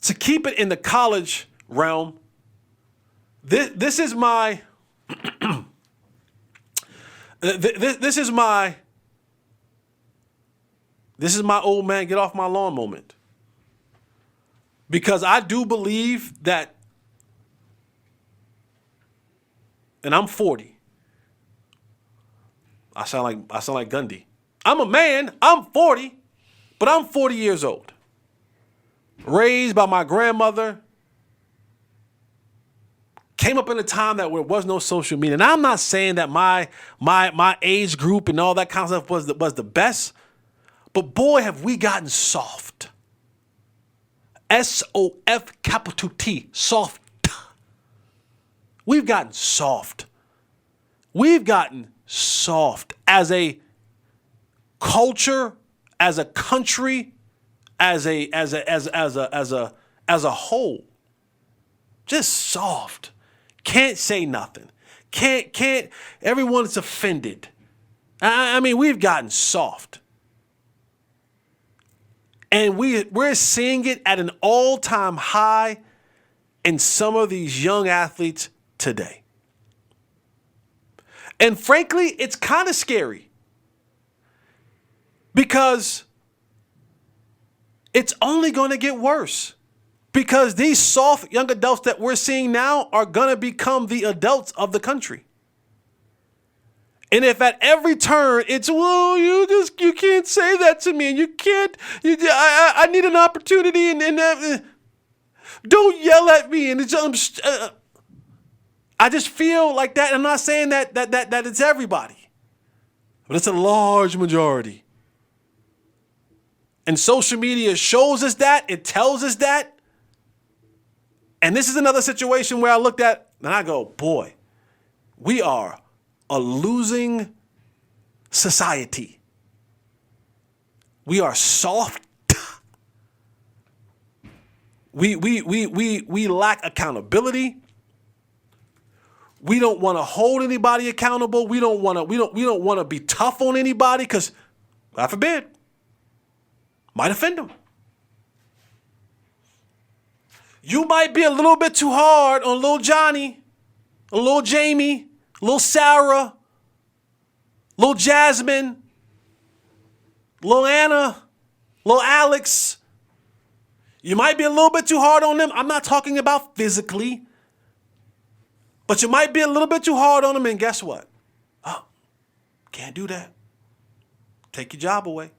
to keep it in the college realm, this is my this is my old man get off my lawn moment. Because I do believe that, and I'm 40. I sound like Gundy. I'm a man, I'm 40, but I'm 40 years old. Raised by my grandmother. Came up in a time that there was no social media. And I'm not saying that my age group and all that kind of stuff was the best, but boy, have we gotten soft. S-O-F capital T, soft. We've gotten soft. We've gotten soft as a culture, as a country, as a whole. Just soft. Can't say nothing. Can't. Everyone's offended. I mean, we've gotten soft. And we're seeing it at an all-time high in some of these young athletes today. And frankly, it's kind of scary because it's only going to get worse. Because these soft young adults that we're seeing now are going to become the adults of the country. And if at every turn it's, well, you can't say that to me, and you can't, I need an opportunity, and don't yell at me, and it's, I just feel like that. I'm not saying that it's everybody, but it's a large majority. And social media shows us that, it tells us that. And this is another situation where I looked at and I go, boy, we are a losing society. We are soft. We lack accountability. We don't want to hold anybody accountable. We don't want to be tough on anybody because, God forbid, might offend them. You might be a little bit too hard on little Johnny, a little Jamie, little Sarah, little Jasmine, little Anna, little Alex. You might be a little bit too hard on them. I'm not talking about physically, but you might be a little bit too hard on them, and guess what? Oh, can't do that. Take your job away.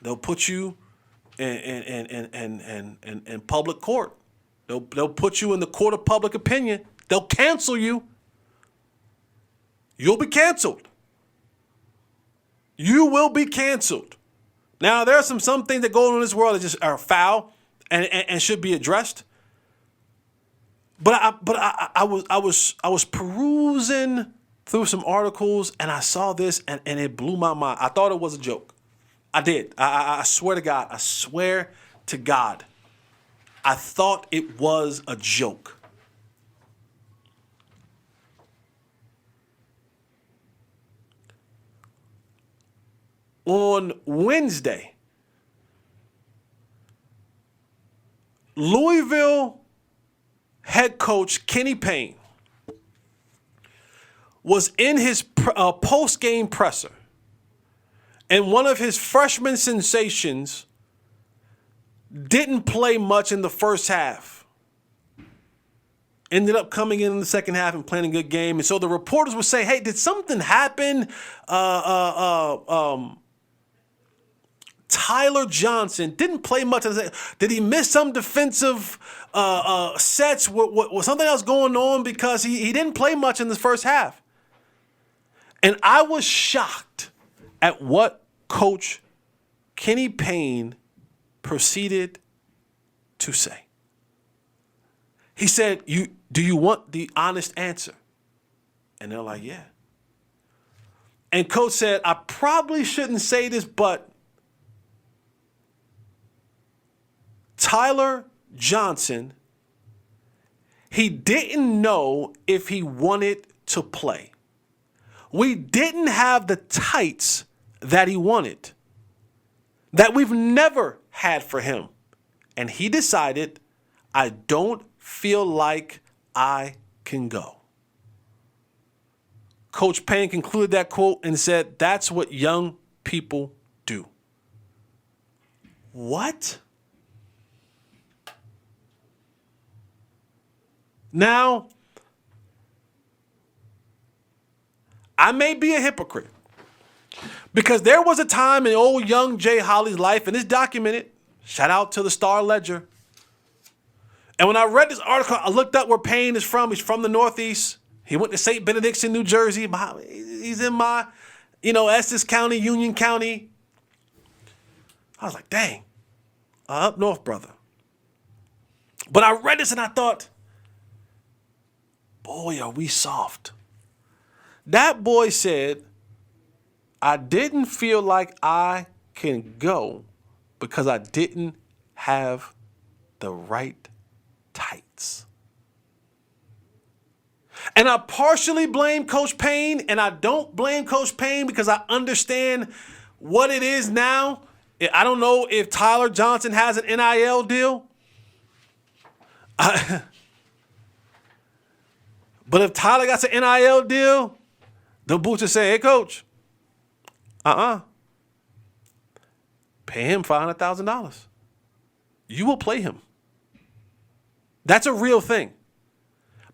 They'll put you in public court. They'll put you in the court of public opinion. They'll cancel you. You'll be canceled. You will be canceled. Now, there are some things that go on in this world that just are foul and should be addressed. But I was perusing through some articles and I saw this and it blew my mind. I thought it was a joke. I did. I swear to God. I swear to God. I thought it was a joke. On Wednesday, Louisville head coach Kenny Payne was in his post-game presser. And one of his freshman sensations didn't play much in the first half. Ended up coming in the second half and playing a good game. And so the reporters would say, hey, did something happen? Ty-laur Johnson didn't play much. Did he miss some defensive sets? Was something else going on? Because he didn't play much in the first half. And I was shocked at what Coach Kenny Payne proceeded to say. He said, do you want the honest answer? And they're like, yeah. And Coach said, I probably shouldn't say this, but Ty-laur Johnson, he didn't know if he wanted to play. We didn't have the tights that he wanted, that we've never had for him and he decided, I don't feel like I can go. Coach Payne concluded that quote and said, that's what young people do. What? Now, I may be a hypocrite because there was a time in old young Jay Holley's life, and it's documented. Shout out to the Star Ledger. And when I read this article, I looked up where Payne is from. He's from the Northeast. He went to St. Benedict's in New Jersey. He's in my, Essex County, Union County. I was like, dang, up north, brother. But I read this and I thought, boy, are we soft. That boy said, I didn't feel like I can go because I didn't have the right tights. And I partially blame Coach Payne, and I don't blame Coach Payne because I understand what it is now. I don't know if Ty-laur Johnson has an NIL deal. But if Ty-laur got an NIL deal, the boots are saying, hey, coach, pay him $500,000. You will play him. That's a real thing.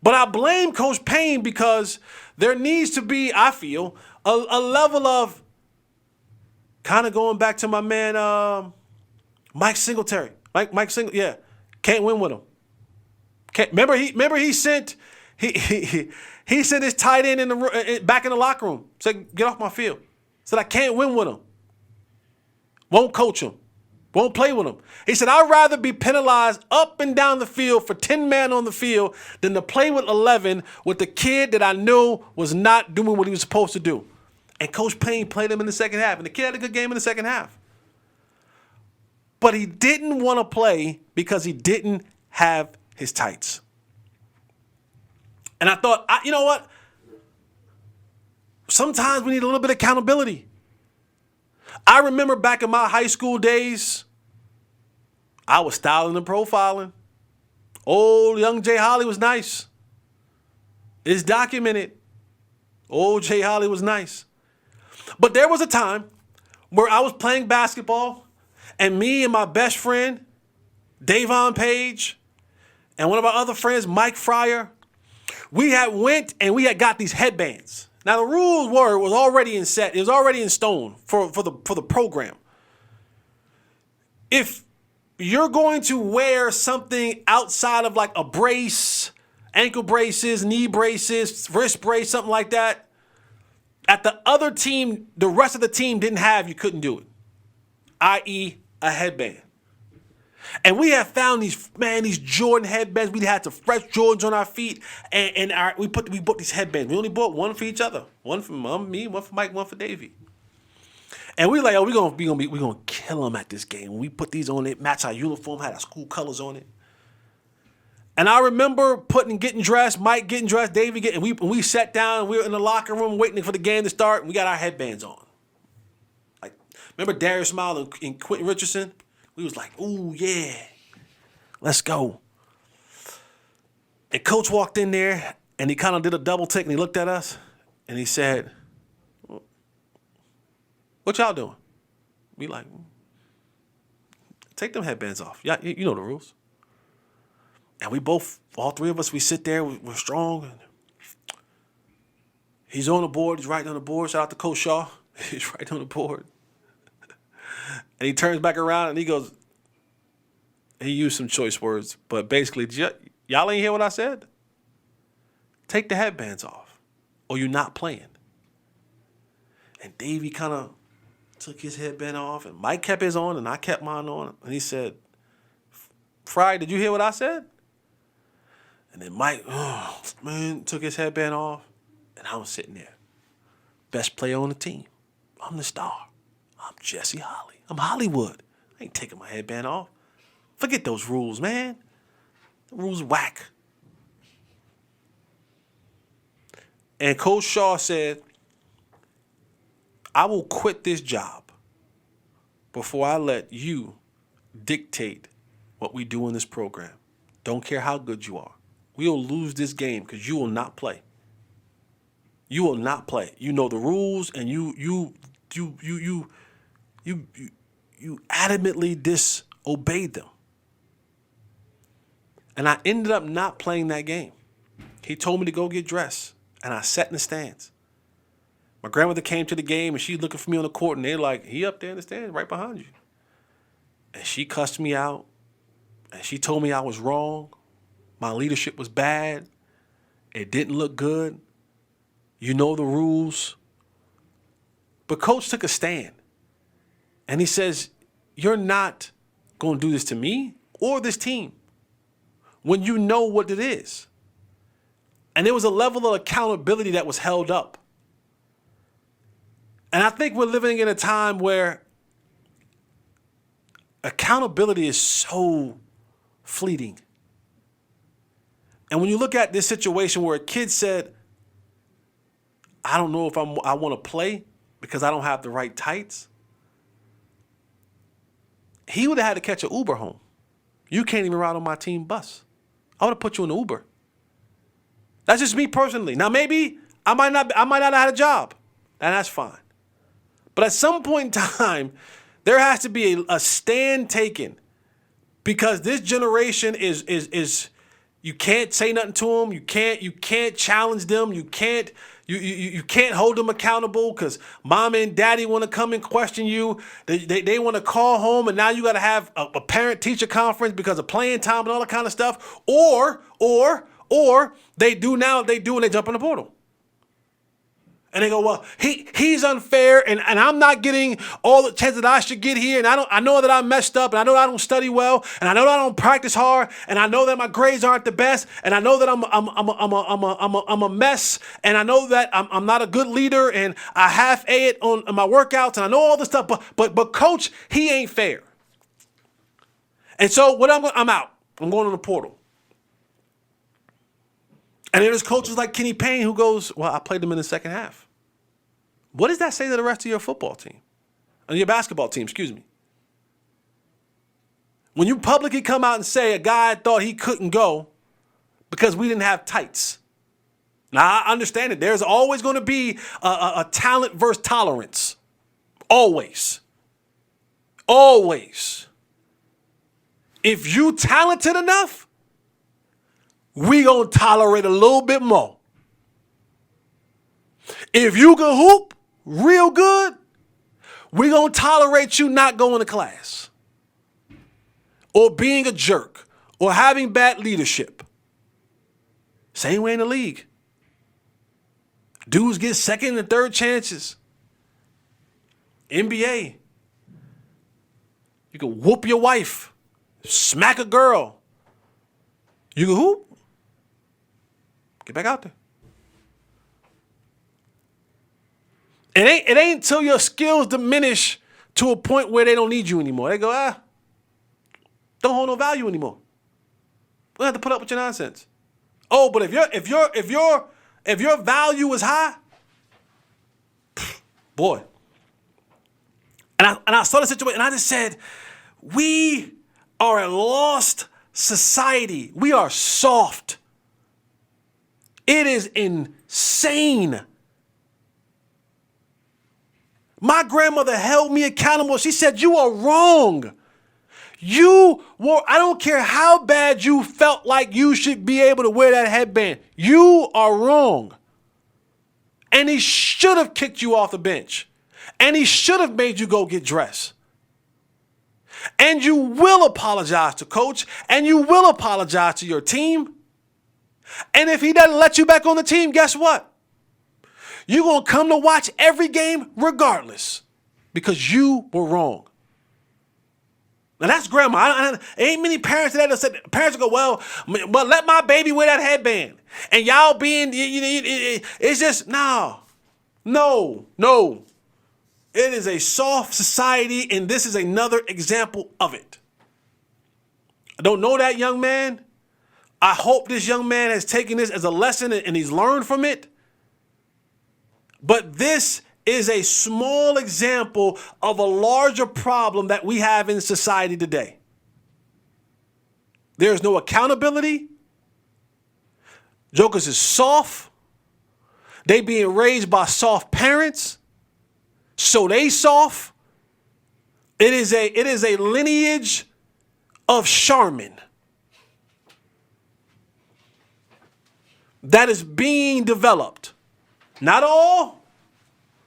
But I blame Coach Payne because there needs to be, I feel, a level of kind of going back to my man Mike Singletary. Mike Singletary, yeah. Can't win with him. Remember he sent he sent his tight end back in the locker room. Said, get off my field. Said, I can't win with him. Won't coach him. Won't play with him. He said, I'd rather be penalized up and down the field for 10 men on the field than to play with 11 with the kid that I knew was not doing what he was supposed to do. And Coach Payne played him in the second half. And the kid had a good game in the second half. But he didn't want to play because he didn't have his tights. And I thought, you know what? Sometimes we need a little bit of accountability. I remember back in my high school days, I was styling and profiling. Old young Jay Holley was nice. It's documented. Old Jay Holley was nice. But there was a time where I was playing basketball, and me and my best friend, Davon Page, and one of our other friends, Mike Fryer, we had got these headbands. Now the rules was already in set. It was already in stone for the program. If you're going to wear something outside of like a brace, ankle braces, knee braces, wrist brace, something like that, at the other team, the rest of the team didn't have, you couldn't do it. I.e. a headband. And we have found these Jordan headbands. We had the fresh Jordans on our feet, and we bought these headbands. We only bought one for each other. One for me, one for Mike, one for Davey. And we like, we're gonna kill them at this game. When we put these on, it match our uniform, had our school colors on it. And I remember getting dressed, Mike getting dressed, Davey getting. We sat down, we were in the locker room waiting for the game to start, and we got our headbands on. Like, remember Darius Smile and Quentin Richardson? We was like, ooh, yeah, let's go. And Coach walked in there, and he kind of did a double take, and he looked at us, and he said, what y'all doing? We like, take them headbands off. Yeah, you know the rules. And all three of us, we sit there, we're strong. And he's on the board, he's writing on the board. Shout out to Coach Shaw. He's writing on the board. And he turns back around and he goes, he used some choice words, but basically, y'all ain't hear what I said? Take the headbands off or you're not playing. And Davey kind of took his headband off and Mike kept his on and I kept mine on. And he said, Fry, did you hear what I said? And then Mike, took his headband off and I was sitting there. Best player on the team. I'm the star. I'm Jesse Holley. I'm Hollywood. I ain't taking my headband off. Forget those rules, man. The rules whack. And Coach Shaw said, I will quit this job before I let you dictate what we do in this program. Don't care how good you are. We'll lose this game because you will not play. You will not play. You know the rules, and you adamantly disobeyed them. And I ended up not playing that game. He told me to go get dressed, and I sat in the stands. My grandmother came to the game, and she's looking for me on the court, and they're like, he up there in the stands right behind you. And she cussed me out, and she told me I was wrong. My leadership was bad. It didn't look good. You know the rules. But Coach took a stand, and he says, you're not going to do this to me or this team when you know what it is. And there was a level of accountability that was held up. And I think we're living in a time where accountability is so fleeting. And when you look at this situation where a kid said, I don't know if I want to play because I don't have the right tights, he would have had to catch an Uber home. You can't even ride on my team bus. I would have put you in an Uber. That's just me personally. Now, maybe I might not have had a job, and that's fine. But at some point in time, there has to be a stand taken, because this generation is you can't say nothing to them. You can't challenge them. You can't hold them accountable because mom and daddy want to come and question you. They want to call home, and now you got to have a parent-teacher conference because of playing time and all that kind of stuff. Or they do and they jump in the portal. And they go, well, he's unfair, and I'm not getting all the chances that I should get here, and I know that I messed up, and I know I don't study well, and I know that I don't practice hard, and I know that my grades aren't the best, and I know that I'm a mess, and I know that I'm not a good leader, and I half-A it on my workouts, and I know all this stuff, but Coach, he ain't fair. And so I'm out. I'm going to the portal. And then there's coaches like Kenny Payne who goes, well, I played them in the second half. What does that say to the rest of your football team? Or your basketball team, excuse me. When you publicly come out and say a guy thought he couldn't go because we didn't have tights. Now, I understand it. There's always going to be a talent versus tolerance. Always. Always. If you talented enough, we gonna tolerate a little bit more. If you can hoop real good, we gonna tolerate you not going to class or being a jerk or having bad leadership. Same way in the league. Dudes get second and third chances. NBA. You can whoop your wife, smack a girl. You can hoop. Get back out there. It ain't until your skills diminish to a point where they don't need you anymore. They go, don't hold no value anymore. We have to put up with your nonsense. Oh, but if your value is high, boy. And I saw the situation, and I just said, we are a lost society. We are soft. It is insane. My grandmother held me accountable. She said, you are wrong. I don't care how bad you felt like you should be able to wear that headband. You are wrong. And he should have kicked you off the bench. And he should have made you go get dressed. And you will apologize to coach. And you will apologize to your team. And if he doesn't let you back on the team, guess what? You're going to come to watch every game regardless because you were wrong. Now, that's grandma. Ain't many parents that said, parents go, well, let my baby wear that headband. And y'all being, it's just, no. It is a soft society, and this is another example of it. I don't know that young man. I hope this young man has taken this as a lesson and he's learned from it. But this is a small example of a larger problem that we have in society today. There's no accountability. Jokers is soft. They being raised by soft parents. So they soft. It is a lineage of Charmin that is being developed. Not all,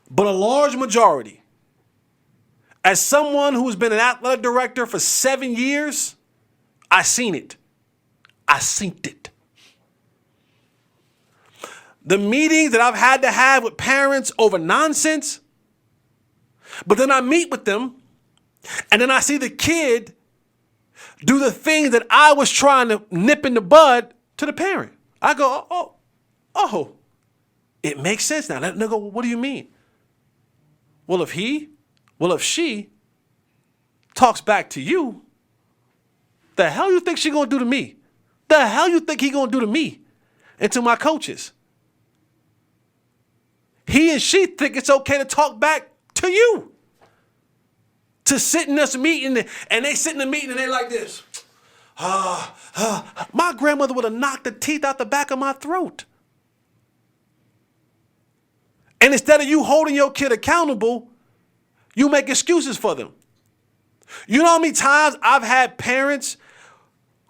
but a large majority. As someone who's been an athletic director for 7 years, I seen it. I seen it. The meetings that I've had to have with parents over nonsense, but then I meet with them, and then I see the kid do the things that I was trying to nip in the bud to the parent. I go, oh, it makes sense now. That nigga, what do you mean? Well, if she talks back to you, the hell you think she gonna do to me? The hell you think he gonna do to me and to my coaches? He and she think it's okay to talk back to you. To sit in this meeting, and they sit in the meeting and they like this. My grandmother would have knocked the teeth out the back of my throat. And instead of you holding your kid accountable, you make excuses for them. You know how many times I've had parents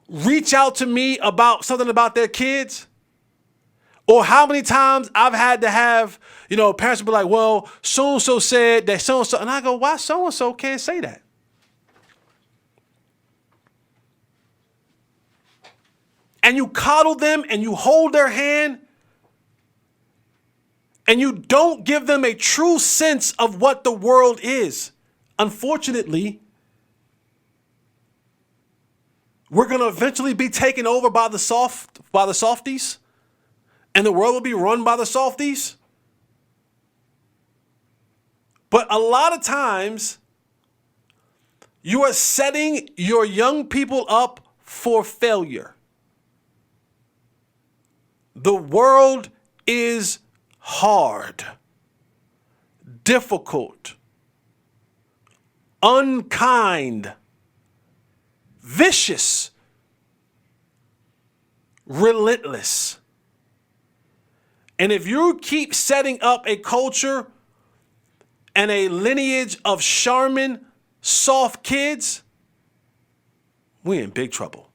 reach out to me about something about their kids? Or how many times I've had to have, parents be like, well, so-and-so said that so-and-so. And I go, why so-and-so can't say that? And you coddle them and you hold their hand and you don't give them a true sense of what the world is. Unfortunately, we're going to eventually be taken over by the softies. And the world will be run by the softies. But a lot of times, you are setting your young people up for failure. The world is hard, difficult, unkind, vicious, relentless. And if you keep setting up a culture and a lineage of Charmin, soft kids, we're in big trouble.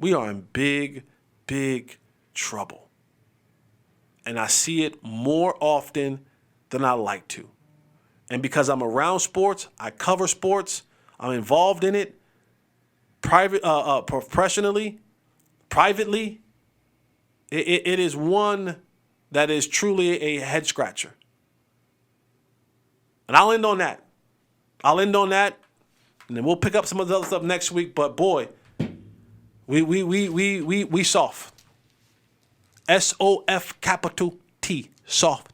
We are in big, big trouble. And I see it more often than I like to. And because I'm around sports, I cover sports, I'm involved in it, professionally, privately, it is one that is truly a head scratcher. And I'll end on that. And then we'll pick up some of the other stuff next week. But boy, we soft. SOF capital T, soft.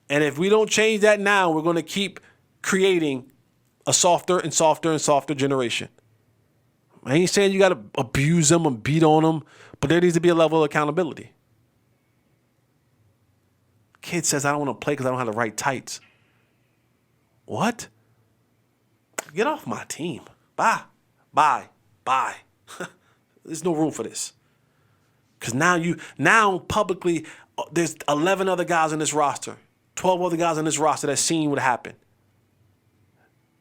And if we don't change that now, we're going to keep creating a softer and softer and softer generation. I ain't saying you got to abuse them and beat on them, but there needs to be a level of accountability. Kid says, I don't want to play because I don't have the right tights. What? Get off my team. Bye. There's no room for this. Because now publicly, there's 11 other guys on this roster, 12 other guys on this roster that's seen what happened.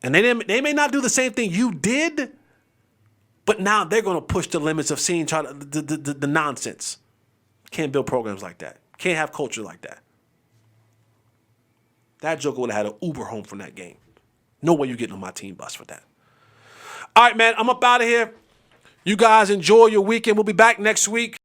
And they may not do the same thing you did, but now they're going to push the limits of seeing the nonsense. Can't build programs like that. Can't have culture like that. That joker would have had an Uber home from that game. No way you getting on my team bus for that. All right, man, I'm up out of here. You guys enjoy your weekend. We'll be back next week.